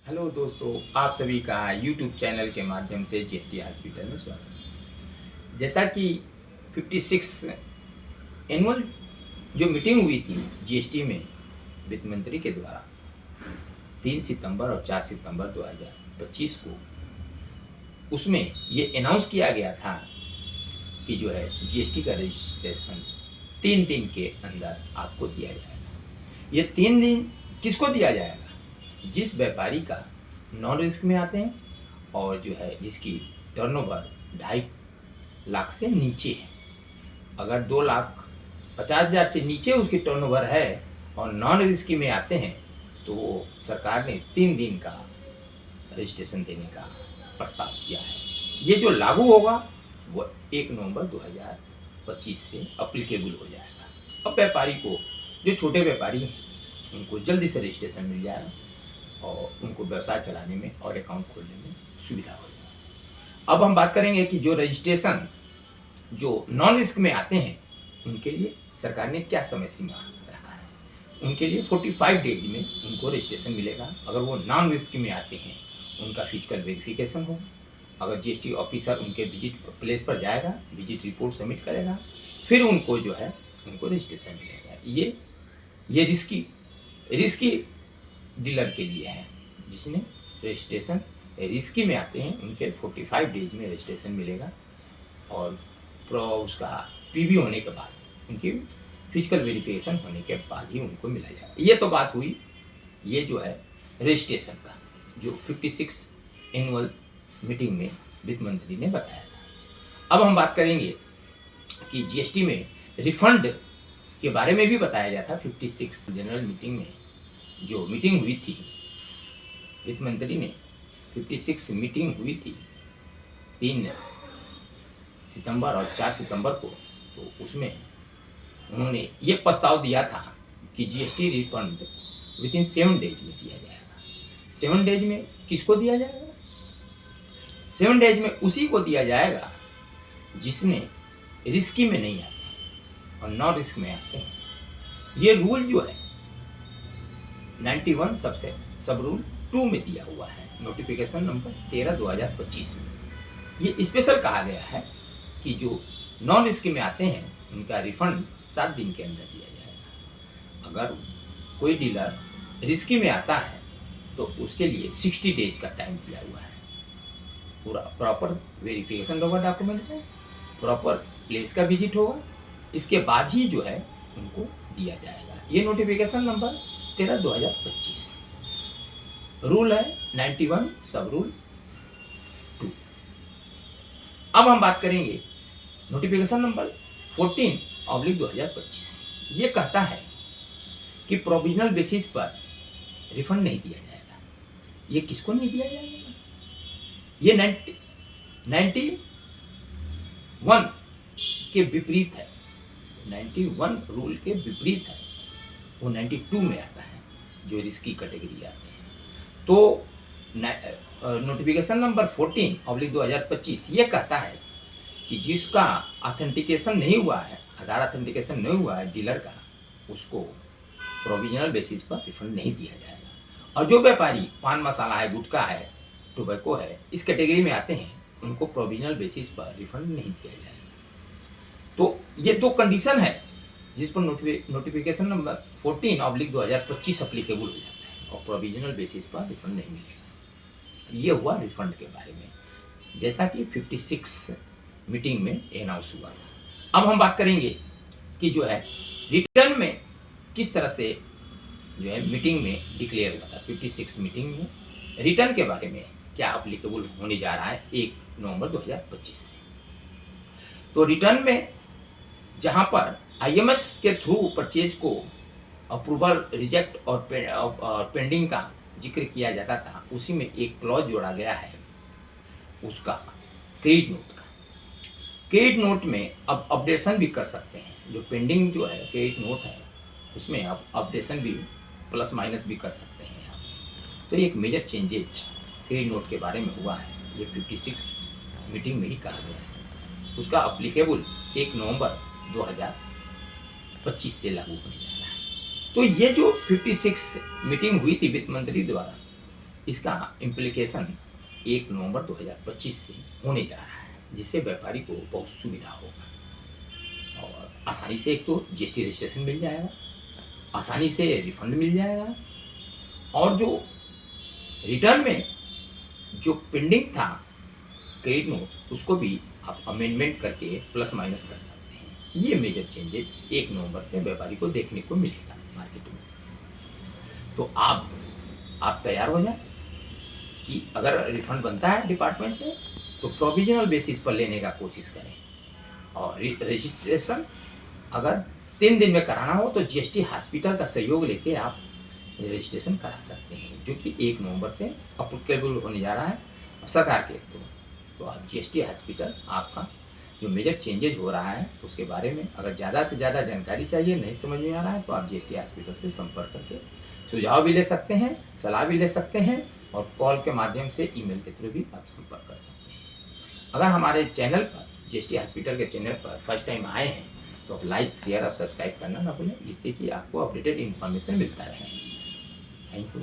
Hello दोस्तों, आप सभी का यूट्यूब चैनल के माध्यम से जीएसटी हॉस्पिटल में स्वागत है। जैसा कि 56 एनुअल जो मीटिंग हुई थी जीएसटी में वित्त मंत्री के द्वारा 3 सितंबर और 4 सितंबर 2025 को, उसमें ये अनाउंस किया गया था कि जो है जीएसटी का रजिस्ट्रेशन 3 दिन के अंदर आपको दिया जाएगा। ये 3 दिन किसको दिया जाएगा? जिस व्यापारी का नॉन रिस्क में आते हैं और जो है जिसकी टर्नओवर 2.5 लाख से नीचे है। अगर 2,50,000 से नीचे उसकी टर्नओवर है और नॉन रिस्क में आते हैं तो वो सरकार ने 3 दिन का रजिस्ट्रेशन देने का प्रस्ताव किया है। ये जो लागू होगा वो 1 नवंबर 2025 से अप्लीकेबल हो जाएगा। अब व्यापारी को, जो छोटे व्यापारी हैं, उनको जल्दी से रजिस्ट्रेशन मिल जाएगा और उनको व्यवसाय चलाने में और अकाउंट खोलने में सुविधा होगी। अब हम बात करेंगे कि जो रजिस्ट्रेशन जो नॉन रिस्क में आते हैं उनके लिए सरकार ने क्या समय सीमा रखा है। उनके लिए 45 डेज में उनको रजिस्ट्रेशन मिलेगा। अगर वो नॉन रिस्क में आते हैं उनका फिजिकल वेरिफिकेशन होगा। अगर जीएसटी ऑफिसर उनके विजिट प्लेस पर जाएगा, विजिट रिपोर्ट सबमिट करेगा, फिर उनको जो है उनको रजिस्ट्रेशन मिलेगा। ये रिस्की डीलर के लिए है, जिसने रजिस्ट्रेशन रिस्की में आते हैं उनके 45 डेज में रजिस्ट्रेशन मिलेगा और उसका पीबी होने के बाद, उनकी फिजिकल वेरिफिकेशन होने के बाद ही उनको मिला जाएगा। ये तो बात हुई ये जो है रजिस्ट्रेशन का, जो 56 एनुअल मीटिंग में वित्त मंत्री ने बताया था। अब हम बात करेंगे कि जीएसटी में रिफंड के बारे में भी बताया गया था। 56 जनरल मीटिंग में जो मीटिंग हुई थी, वित्त मंत्री ने 56 मीटिंग हुई थी 3 सितंबर और 4 सितंबर को, तो उसमें उन्होंने ये प्रस्ताव दिया था कि GST refund with in 7 days में दिया जाएगा। 7 डेज में किसको दिया जाएगा? 7 डेज में उसी को दिया जाएगा जिसने रिस्की में नहीं आते और नॉन रिस्क में आते हैं। ये रूल जो है 91 सब रूल 2 में दिया हुआ है, नोटिफिकेशन नंबर 13/2025 में। ये स्पेशल कहा गया है कि जो नॉन रिस्क में आते हैं उनका रिफंड 7 दिन के अंदर दिया जाएगा। अगर कोई डीलर रिस्की में आता है तो उसके लिए 60 डेज का टाइम दिया हुआ है। पूरा प्रॉपर वेरिफिकेशन होगा, डॉक्यूमेंट में प्रॉपर प्लेस का विजिट होगा, इसके बाद ही जो है उनको दिया जाएगा। ये नोटिफिकेशन नंबर 13/2025 रूल है 91 सब रूल 2। अब हम बात करेंगे नोटिफिकेशन नंबर 14/2025। ये कहता है कि प्रोविजनल बेसिस पर रिफंड नहीं दिया जाएगा। ये किसको नहीं दिया जाएगा? ये 91 के विपरीत है, 91 रूल के विपरीत है। वो 92 में आता है, जो रिस्की कैटेगरी आते हैं। तो नोटिफिकेशन नंबर 14/2025 ये कहता है कि जिसका ऑथेंटिकेशन नहीं हुआ है, आधार ऑथेंटिकेशन नहीं हुआ है डीलर का, उसको प्रोविजनल बेसिस पर रिफंड नहीं दिया जाएगा। और जो व्यापारी पान मसाला है, गुटखा है, टोबैको है, इस कैटेगरी में आते हैं, उनको प्रोविजनल बेसिस पर रिफंड नहीं दिया जाएगा। तो ये 2 कंडीशन है जिस पर नोटिफिकेशन नंबर 14/2025 अप्लीकेबल हो जाता है और प्रोविजनल बेसिस पर रिफंड नहीं मिलेगा। ये हुआ रिफंड के बारे में, जैसा कि 56 मीटिंग में अनाउंस हुआ था। अब हम बात करेंगे कि जो है रिटर्न में किस तरह से जो है मीटिंग में डिक्लेयर हुआ था। 56 मीटिंग में रिटर्न के बारे में क्या अप्लीकेबल होने जा रहा है 1 नवंबर 2025 से। तो रिटर्न में जहां पर आईएमएस के थ्रू परचेज को अप्रूवल, रिजेक्ट और पेंडिंग का जिक्र किया जाता था, उसी में एक क्लॉज जोड़ा गया है उसका क्रेडिट नोट का। क्रेडिट नोट में अब अपडेशन भी कर सकते हैं। जो पेंडिंग जो है क्रेडिट नोट है उसमें अब अपडेशन भी प्लस माइनस भी कर सकते हैं आप। तो एक मेजर चेंजेज क्रेडिट नोट के बारे में हुआ है, ये 56 मीटिंग में ही कहा गया है। उसका अप्लीकेबल 1 नवंबर 2025 से लागू होने जा रहा है। तो ये जो 56 मीटिंग हुई थी वित्त मंत्री द्वारा, इसका इम्प्लीकेशन 1 नवंबर 2025 से होने जा रहा है, जिससे व्यापारी को बहुत सुविधा होगा और आसानी से एक तो जीएसटी रजिस्ट्रेशन मिल जाएगा, आसानी से रिफंड मिल जाएगा और जो रिटर्न में जो पेंडिंग था क्रेडिट नोट उसको भी आप अमेंडमेंट करके प्लस माइनस कर सकते हैं। ये मेजर चेंजेस 1 नवंबर से व्यापारी को देखने को मिलेगा मार्केट में। तो आप तैयार हो जाए कि अगर रिफंड बनता है डिपार्टमेंट से तो प्रोविजनल बेसिस पर लेने का कोशिश करें और रजिस्ट्रेशन अगर 3 दिन में कराना हो तो जीएसटी हॉस्पिटल का सहयोग लेके आप रजिस्ट्रेशन करा सकते हैं, जो कि 1 नवंबर से अप्लीकेबल होने जा रहा है सरकार के थ्रू। तो आप जीएसटी हॉस्पिटल आपका जो मेजर चेंजेज हो रहा है उसके बारे में अगर ज़्यादा से ज़्यादा जानकारी चाहिए, नहीं समझ में आ रहा है तो आप जीएसटी हॉस्पिटल से संपर्क करके सुझाव भी ले सकते हैं, सलाह भी ले सकते हैं और कॉल के माध्यम से ईमेल के थ्रू भी आप संपर्क कर सकते हैं। अगर हमारे चैनल पर जीएसटी हॉस्पिटल के चैनल पर फर्स्ट टाइम आए हैं तो आप लाइक शेयर और सब्सक्राइब करना ना भूलें, जिससे कि आपको अपडेटेड इन्फॉर्मेशन मिलता रहे। Thank you.